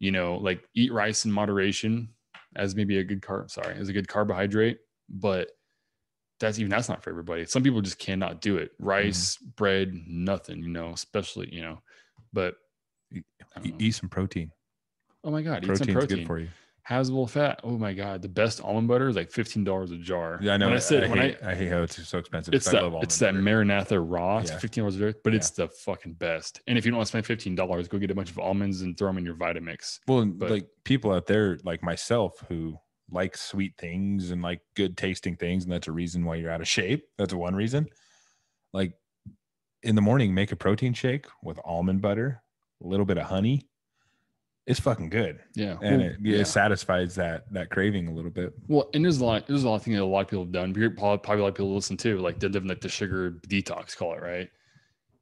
Speaker 3: Like eat rice in moderation as maybe a good carbohydrate, but that's not for everybody. Some people just cannot do it. Rice, bread, nothing. Especially but
Speaker 2: eat some protein.
Speaker 3: Oh my God, eat some protein.
Speaker 2: Good for you.
Speaker 3: Has a little fat. Oh my God, the best almond butter is like $15 a jar.
Speaker 2: Yeah, I know. I hate how it's so expensive.
Speaker 3: It's that Maranatha raw. It's $15 a jar, but it's the fucking best. And if you don't want to spend $15, go get a bunch of almonds and throw them in your Vitamix.
Speaker 2: Well, like people out there like myself who like sweet things and like good tasting things, and that's a reason why you're out of shape. That's one reason. Like in the morning, make a protein shake with almond butter, a little bit of honey. It's fucking good. Yeah. And it satisfies that craving a little bit.
Speaker 3: Well, and there's a lot of things that a lot of people have done. Probably a lot of people listen to, like they live like the sugar detox, call it, right?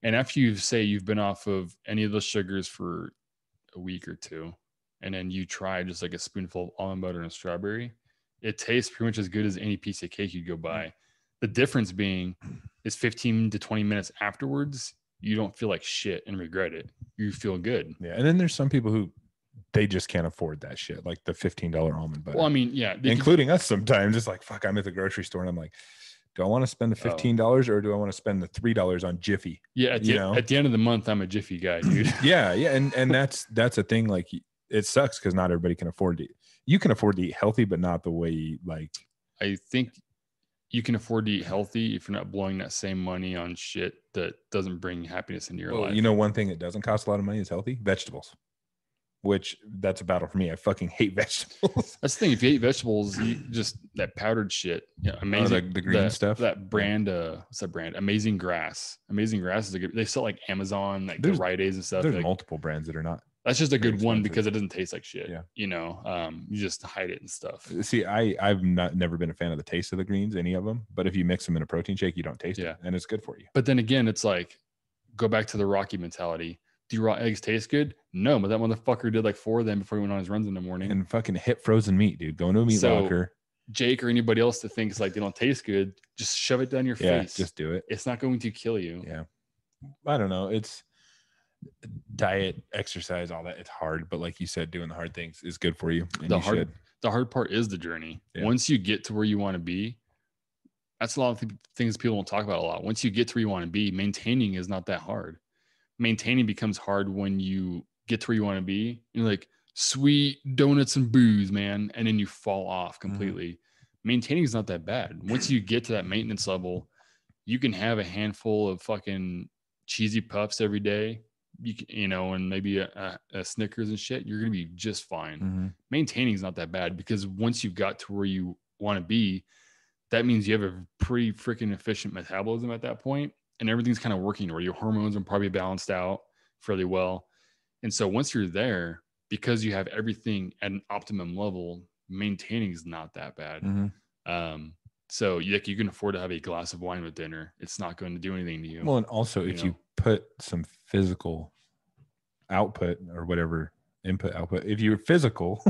Speaker 3: And after you've been off of any of those sugars for a week or two, and then you try just like a spoonful of almond butter and a strawberry, it tastes pretty much as good as any piece of cake you'd go buy. The difference being is 15 to 20 minutes afterwards, you don't feel like shit and regret it. You feel good.
Speaker 2: Yeah. And then there's some people who they just can't afford that shit, like the $15 almond butter.
Speaker 3: Well, I mean, yeah,
Speaker 2: including us sometimes. It's like, fuck, I'm at the grocery store and I'm like, do I want to spend the $15 or do I want to spend the $3 on Jiffy?
Speaker 3: Yeah, at the end of the month, I'm a Jiffy guy, dude.
Speaker 2: yeah, and that's a thing. Like, it sucks because not everybody can afford to. You can afford to eat healthy, but not the way like.
Speaker 3: I think you can afford to eat healthy if you're not blowing that same money on shit that doesn't bring happiness into your life.
Speaker 2: You know, one thing that doesn't cost a lot of money is healthy vegetables. Which that's a battle for me. I fucking hate vegetables.
Speaker 3: That's the thing. If you hate vegetables, you just that powdered shit. Yeah, amazing.
Speaker 2: The green stuff.
Speaker 3: That brand. What's that brand? Amazing Grass. Amazing Grass is a good. They sell like Amazon, like the Rite Aids and stuff.
Speaker 2: There's
Speaker 3: like,
Speaker 2: multiple brands that are not.
Speaker 3: That's just a good one because it doesn't taste like shit.
Speaker 2: Yeah.
Speaker 3: You know, you just hide it and stuff.
Speaker 2: See, I've never been a fan of the taste of the greens, any of them. But if you mix them in a protein shake, you don't taste it, and it's good for you.
Speaker 3: But then again, it's like go back to the Rocky mentality. Do raw eggs taste good? No, but that motherfucker did like 4 of them before he went on his runs in the morning.
Speaker 2: And fucking hit frozen meat, dude. Go into a meat locker.
Speaker 3: Jake or anybody else that thinks like they don't taste good, just shove it down your face.
Speaker 2: Just do it.
Speaker 3: It's not going to kill you.
Speaker 2: Yeah. I don't know. It's diet, exercise, all that. It's hard, but like you said, doing the hard things is good for you. And
Speaker 3: the hard part is the journey. Yeah. Once you get to where you want to be, that's a lot of things people don't talk about a lot. Once you get to where you want to be, maintaining is not that hard. Maintaining becomes hard when you get to where you want to be. You're like, sweet donuts and booze, man. And then you fall off completely. Mm-hmm. Maintaining is not that bad. Once you get to that maintenance level, you can have a handful of fucking cheesy puffs every day, and maybe a Snickers and shit. You're going to be just fine. Mm-hmm. Maintaining is not that bad because once you've got to where you want to be, that means you have a pretty freaking efficient metabolism at that point. And everything's kind of working where your hormones are probably balanced out fairly well. And so once you're there, because you have everything at an optimum level, maintaining is not that bad. Mm-hmm. So you can afford to have a glass of wine with dinner. It's not going to do anything to you.
Speaker 2: Well, and also if you put some physical output or whatever, input, output, if you're physical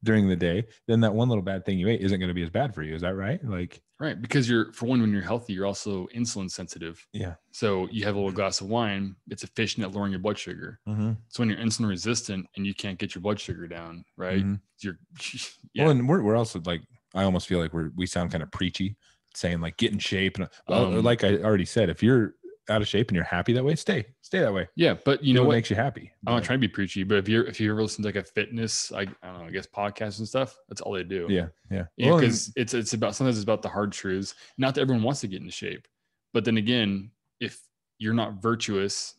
Speaker 2: during the day, then that one little bad thing you ate isn't going to be as bad for you. Is that right?
Speaker 3: Right. Because when you're healthy, you're also insulin sensitive.
Speaker 2: Yeah.
Speaker 3: So you have a little glass of wine, it's efficient at lowering your blood sugar. Mm-hmm. So when you're insulin resistant and you can't get your blood sugar down, right? Mm-hmm.
Speaker 2: Well, and we're also like, I almost feel like we sound kind of preachy saying like get in shape. And like I already said, if you're out of shape and you're happy that way, stay that way.
Speaker 3: Yeah. But you know what
Speaker 2: makes you happy?
Speaker 3: I'm not trying to be preachy, but if you ever listen to like a fitness, I don't know, I guess podcasts and stuff, that's all they do.
Speaker 2: Yeah.
Speaker 3: Because it's sometimes it's about the hard truths. Not that everyone wants to get into shape, but then again, if you're not virtuous,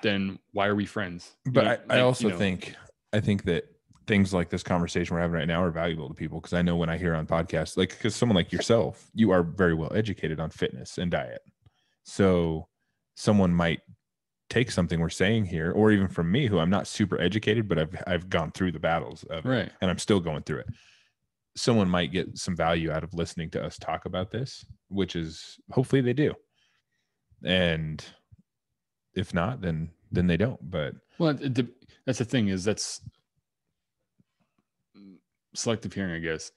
Speaker 3: then why are we friends?
Speaker 2: But I also think that things like this conversation we're having right now are valuable to people because I know when I hear on podcasts, like because someone like yourself, you are very well educated on fitness and diet, so someone might take something we're saying here, or even from me, who I'm not super educated, but I've gone through the battles of it, and I'm still going through it. Someone might get some value out of listening to us talk about this, which is hopefully they do. And if not, then they don't. But
Speaker 3: that's the thing is that's selective hearing, I guess.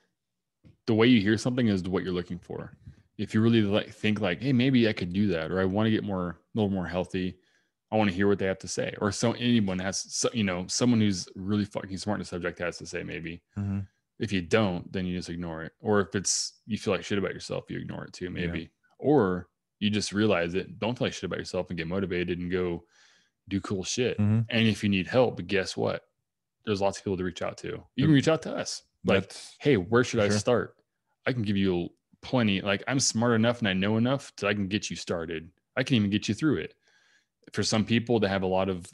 Speaker 3: The way you hear something is what you're looking for. If you really think like, hey, maybe I could do that, or I want to get a little more healthy, I want to hear what they have to say, or anyone has, someone who's really fucking smart in the subject has to say maybe. Mm-hmm. If you don't, then you just ignore it. Or if you feel like shit about yourself, you ignore it too, maybe. Yeah. Or you just realize it, don't feel like shit about yourself and get motivated and go do cool shit. Mm-hmm. And if you need help, but guess what? There's lots of people to reach out to. You can reach out to us. Like, hey, where should I start? I can give you plenty. Like, I'm smart enough and I know enough that I can get you started. I can even get you through it. For some people that have a lot of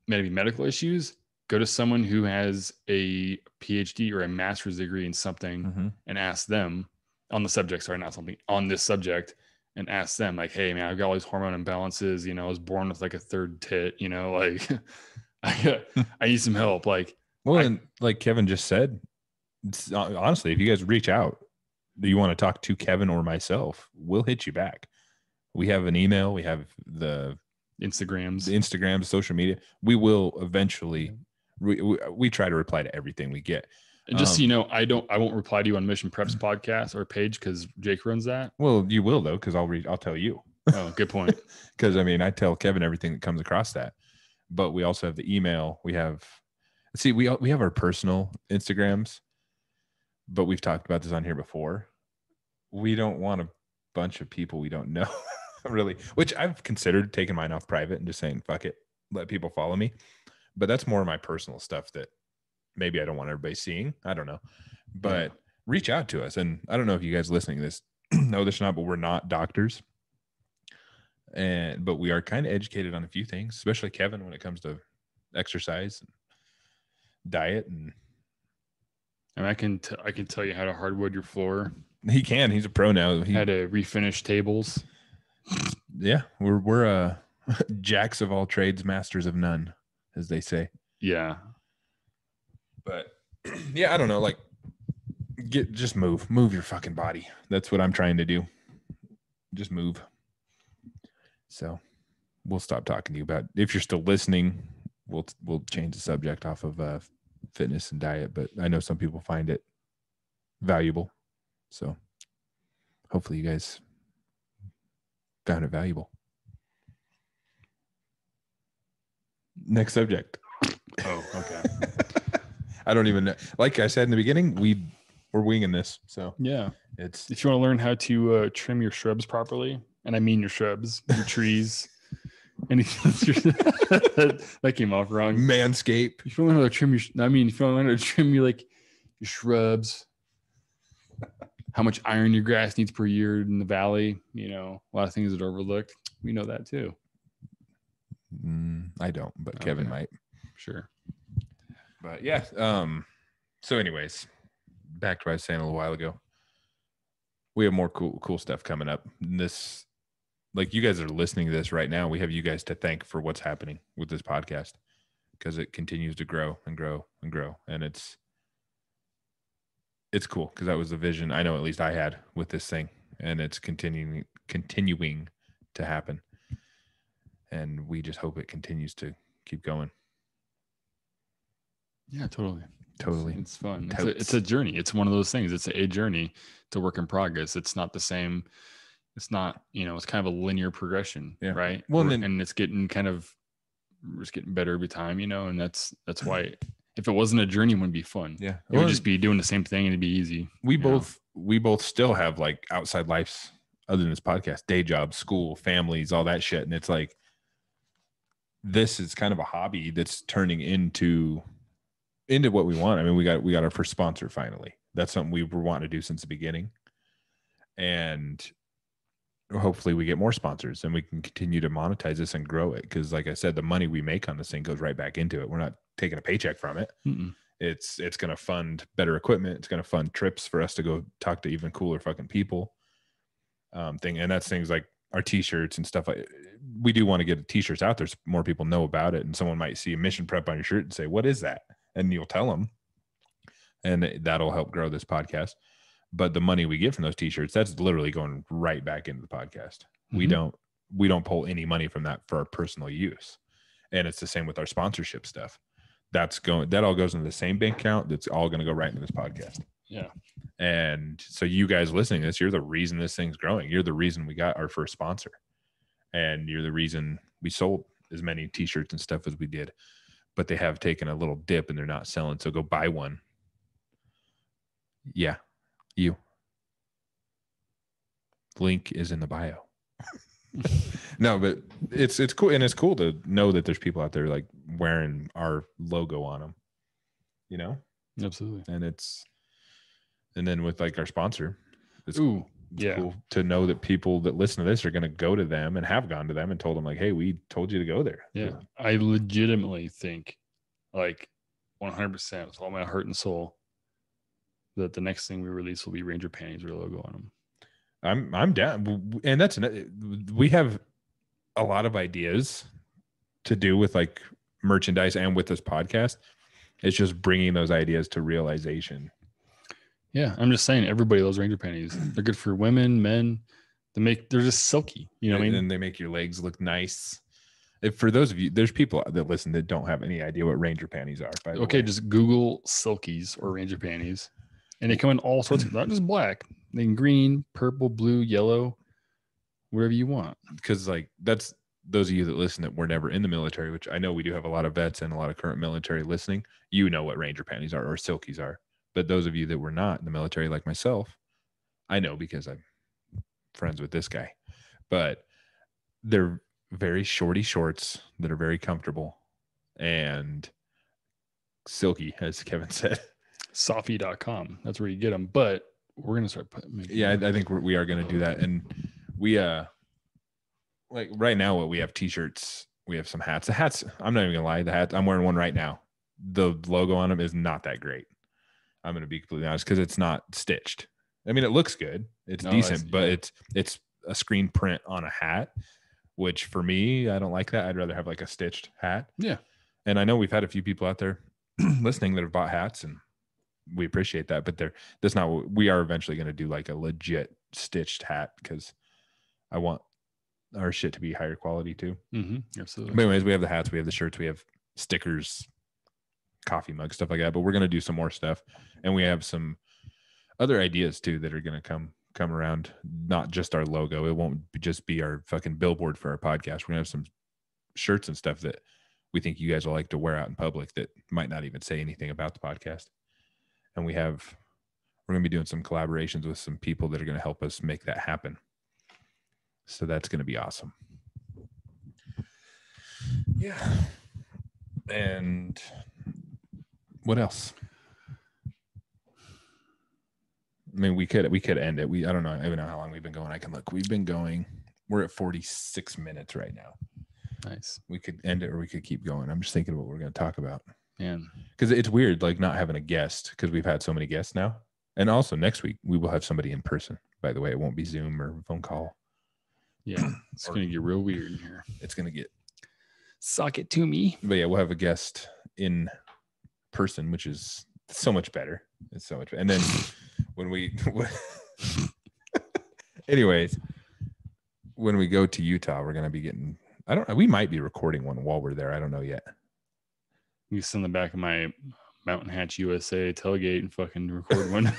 Speaker 3: maybe medical issues, go to someone who has a PhD or a master's degree in something and ask them on the subject. Sorry, not something on this subject, and ask them like, hey man, I've got all these hormone imbalances. I was born with like a third tit, like I need some help. Like,
Speaker 2: well, and like Kevin just said, honestly, if you guys reach out, do you want to talk to Kevin or myself? We'll hit you back. We have an email. We have the Instagrams, social media. We will eventually. We try to reply to everything we get.
Speaker 3: And just so you know, I won't reply to you on Mission Preps podcast or page because Jake runs that.
Speaker 2: Well, you will though, because I'll tell you.
Speaker 3: Oh, good point.
Speaker 2: Because I mean, I tell Kevin everything that comes across that, but we also have the email. We have our personal Instagrams, but we've talked about this on here before. We don't want a bunch of people we don't know, really, which I've considered taking mine off private and just saying, fuck it, let people follow me. But that's more of my personal stuff that maybe I don't want everybody seeing. I don't know. But reach out to us. And I don't know if you guys listening to this know this or not, but we're not doctors. But we are kind of educated on a few things, especially Kevin when it comes to exercise and diet. And
Speaker 3: I can tell you how to hardwood your floor.
Speaker 2: he can. He's a pro now.
Speaker 3: How to refinish tables.
Speaker 2: Yeah, we're jacks of all trades, masters of none, as they say.
Speaker 3: Yeah.
Speaker 2: But yeah, I don't know. Like, just move your fucking body. That's what I'm trying to do. Just move. So we'll stop talking to you about, if you're still listening, we'll change the subject off of fitness and diet, but I know some people find it valuable. So hopefully you guys found it valuable. Next subject.
Speaker 3: Oh, okay.
Speaker 2: I don't even know. Like I said in the beginning, we're winging this. So
Speaker 3: yeah,
Speaker 2: it's,
Speaker 3: if you want to learn how to trim your shrubs properly, and I mean your shrubs, your trees, anything that came off wrong.
Speaker 2: Manscape.
Speaker 3: If you want to learn how to trim if you want to learn how to trim your shrubs, how much iron your grass needs per year in the valley, a lot of things that are overlooked. We know that too.
Speaker 2: I don't, but Kevin might.
Speaker 3: Sure.
Speaker 2: But yeah. So anyways, back to what I was saying a little while ago. We have more cool stuff coming up. This, like, you guys are listening to this right now. We have you guys to thank for what's happening with this podcast, because it continues to grow and grow and grow. And it's cool, because that was the vision I know at least I had with this thing, and it's continuing to happen. And we just hope it continues to keep going.
Speaker 3: Yeah, totally. It's fun. It's a journey. It's one of those things. It's a journey. It's a work in progress. It's not the same. It's not, it's kind of a linear progression, right?
Speaker 2: Well,
Speaker 3: and it's getting better every time, and that's why if it wasn't a journey, it wouldn't be fun.
Speaker 2: Yeah.
Speaker 3: It would just be doing the same thing and it'd be easy.
Speaker 2: We both still have like outside lives other than this podcast, day jobs, school, families, all that shit. And it's like, this is kind of a hobby that's turning into what we want. I mean, we got our first sponsor finally. That's something we were wanting to do since the beginning. And hopefully we get more sponsors and we can continue to monetize this and grow it. Because like I said, the money we make on this thing goes right back into it. We're not taking a paycheck from it.
Speaker 3: Mm-mm.
Speaker 2: It's going to fund better equipment. It's going to fund trips for us to go talk to even cooler fucking people. And that's things like our t-shirts and stuff. Like, we do want to get t-shirts out there so more people know about it. And someone might see a mission prep on your shirt and say, what is that? And you'll tell them, and that'll help grow this podcast. But the money we get from those t-shirts, that's literally going right back into the podcast. Mm-hmm. We don't pull any money from that for our personal use. And it's the same with our sponsorship stuff. That all goes into the same bank account. That's all going to go right into this podcast.
Speaker 3: Yeah.
Speaker 2: And so you guys listening to this, you're the reason this thing's growing. You're the reason we got our first sponsor. And you're the reason we sold as many t-shirts and stuff as we did. But they have taken a little dip and they're not selling. So go buy one. Yeah. You. Link is in the bio. No, but it's cool. And it's cool to know that there's people out there like wearing our logo on them,
Speaker 3: Absolutely.
Speaker 2: And then with like our sponsor, it's cool to know that people that listen to this are going to go to them and have gone to them and told them like, hey, we told you to go there.
Speaker 3: Yeah. I legitimately think like 100% with all my heart and soul that the next thing we release will be Ranger panties with a logo on them.
Speaker 2: I'm down. And we have a lot of ideas to do with like merchandise and with this podcast. It's just bringing those ideas to realization.
Speaker 3: Yeah. I'm just saying everybody loves Ranger panties. They're good for women, men. They're just silky. You know what I mean?
Speaker 2: And they make your legs look nice. For those of you, there's people that listen that don't have any idea what Ranger panties are. By the way.
Speaker 3: Just Google silkies or Ranger panties. And they come in all sorts of, not just black, then green, purple, blue, yellow. whatever you want.
Speaker 2: Because like that's those of you that listen that were never in the military, which I know we do have a lot of vets and a lot of current military listening. You know what Ranger panties are or silkies are. But those of you that were not in the military, like myself, I know because I'm friends with this guy. But they're very shorty shorts that are very comfortable and silky, as Kevin said.
Speaker 3: Softy.com. That's where you get them. But we're gonna start putting.
Speaker 2: Yeah, I think we are going to do that, and we like right now what we have t-shirts, we have some hats. The hats, I'm not even gonna lie, the hat I'm wearing one right now. The logo on them is not that great. I'm gonna be completely honest because it's not stitched. I mean, it looks good, it's decent, but it's a screen print on a hat, which for me, I don't like that. I'd rather have like a stitched hat.
Speaker 3: Yeah,
Speaker 2: and I know we've had a few people out there listening that have bought hats, and we appreciate that, but that's not what we are eventually going to do, like a legit stitched hat, because I want our shit to be higher quality too.
Speaker 3: Absolutely.
Speaker 2: But anyways, we have the hats, we have the shirts, we have stickers, coffee mugs, stuff like that, but we're going to do some more stuff, and we have some other ideas too that are going to come around. Not just our logo, it won't just be our fucking billboard for our podcast. We're going to have some shirts and stuff that we think you guys will like to wear out in public that might not even say anything about the podcast. And we're going to be doing some collaborations with some people that are going to help us make that happen. So that's going to be awesome. Yeah. And what else? I mean, we could end it. I don't know. I don't even know how long we've been going. I can look. We're at 46 minutes right now.
Speaker 3: Nice.
Speaker 2: We could end it or we could keep going. I'm just thinking what we're going to talk about.
Speaker 3: Man,
Speaker 2: because it's weird, like not having a guest, because we've had so many guests now. And also next week we will have somebody in person. By the way, it won't be Zoom or phone call.
Speaker 3: Yeah, it's going to get real weird in here.
Speaker 2: It's going to get
Speaker 3: suck it to me.
Speaker 2: But yeah, we'll have a guest in person, which is so much better. It's so much better. And then when we anyways, when we go to Utah, we're going to be getting, we might be recording one while we're there. I don't know yet.
Speaker 3: You sit in the back of my Mountain Hatch USA tailgate and fucking record one.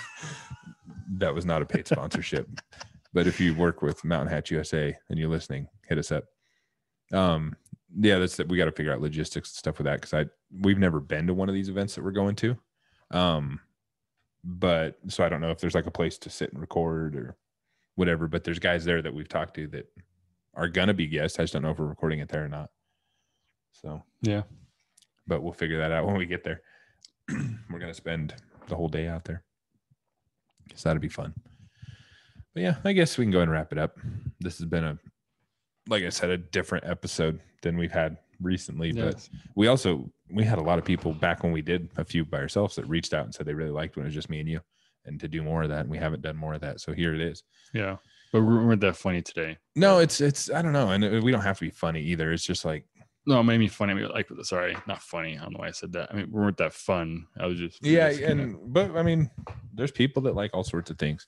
Speaker 2: That was not a paid sponsorship. But if you work with Mountain Hatch USA and you're listening, hit us up. Yeah, we got to figure out logistics and stuff with that, because we've never been to one of these events that we're going to. But so I don't know if there's like a place to sit and record or whatever, but there's guys there that we've talked to that are gonna be guests. I just don't know if we're recording it there or not. So
Speaker 3: yeah.
Speaker 2: But we'll figure that out when we get there. We're going to spend the whole day out there. So that'll be fun. But yeah, I guess we can go and wrap it up. This has been like I said, a different episode than we've had recently. Yes. But we had a lot of people back when we did a few by ourselves that reached out and said they really liked when it was just me and you, and to do more of that. And we haven't done more of that. So here it is.
Speaker 3: Yeah. But we weren't that funny today.
Speaker 2: No, it's, I don't know. And we don't have to be funny either. It's just like,
Speaker 3: no, it made me funny. I mean, like, sorry, not funny. I don't know why I said that. I mean, we weren't that fun. I was just
Speaker 2: but I mean, there's people that like all sorts of things,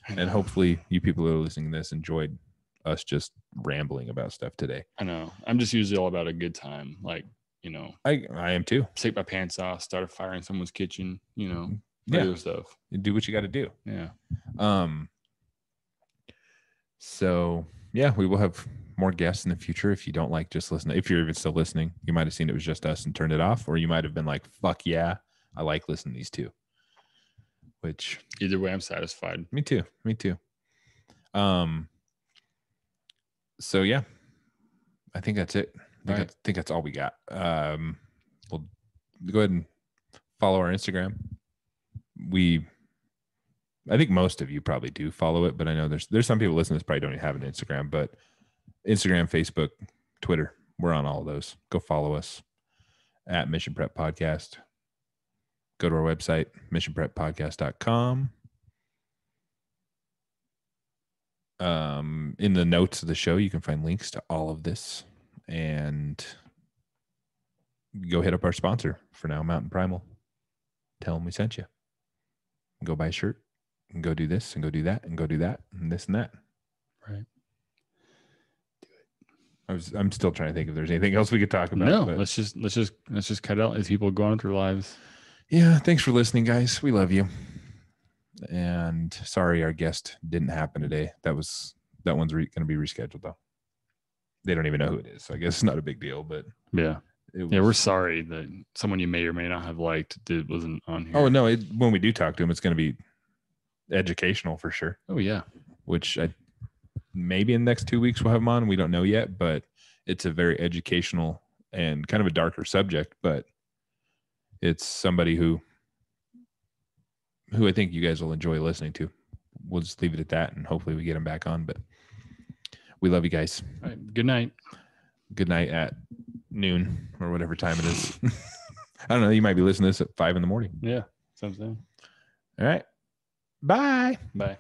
Speaker 2: and hopefully you people that are listening to this enjoyed us just rambling about stuff today.
Speaker 3: I know. I'm just usually all about a good time. Like,
Speaker 2: I am too.
Speaker 3: Take my pants off, start a fire in someone's kitchen. Regular stuff.
Speaker 2: You do what you got to do.
Speaker 3: Yeah.
Speaker 2: So yeah, we will have more guests in the future. If you don't like just listening, if you're even still listening, you might have seen it was just us and turned it off, or you might have been like, fuck yeah, I like listening to these two. Which
Speaker 3: either way, I'm satisfied.
Speaker 2: Me too. So yeah, I think that's it. I think that's all we got. We'll go ahead and follow our Instagram. I think most of you probably do follow it, but I know there's some people listening that probably don't even have an Instagram, but Instagram, Facebook, Twitter, we're on all of those. Go follow us at Mission Prep Podcast. Go to our website, missionpreppodcast.com. In the notes of the show, you can find links to all of this, and go hit up our sponsor for now, Mountain Primal. Tell them we sent you. Go buy a shirt and go do this and go do that and go do that and this and that.
Speaker 3: Right.
Speaker 2: I'm still trying to think if there's anything else we could talk about.
Speaker 3: No, let's just cut out as people go on with their lives.
Speaker 2: Yeah. Thanks for listening, guys. We love you. And sorry our guest didn't happen today. That was that one's going to be rescheduled though. They don't even know who it is, so I guess it's not a big deal. But
Speaker 3: Yeah.
Speaker 2: it was,
Speaker 3: Yeah, we're sorry that someone you may or may not have liked wasn't on here.
Speaker 2: Oh no! When we do talk to him, it's going to be educational for sure.
Speaker 3: Oh yeah.
Speaker 2: Which maybe in the next 2 weeks we'll have him on. We don't know yet, but it's a very educational and kind of a darker subject. But it's somebody who I think you guys will enjoy listening to. We'll just leave it at that, and hopefully we get him back on. But we love you guys.
Speaker 3: All right. Good night.
Speaker 2: Good night at noon or whatever time it is. I don't know. You might be listening to this at 5 a.m.
Speaker 3: Yeah. Sounds good.
Speaker 2: All right. Bye.
Speaker 3: Bye.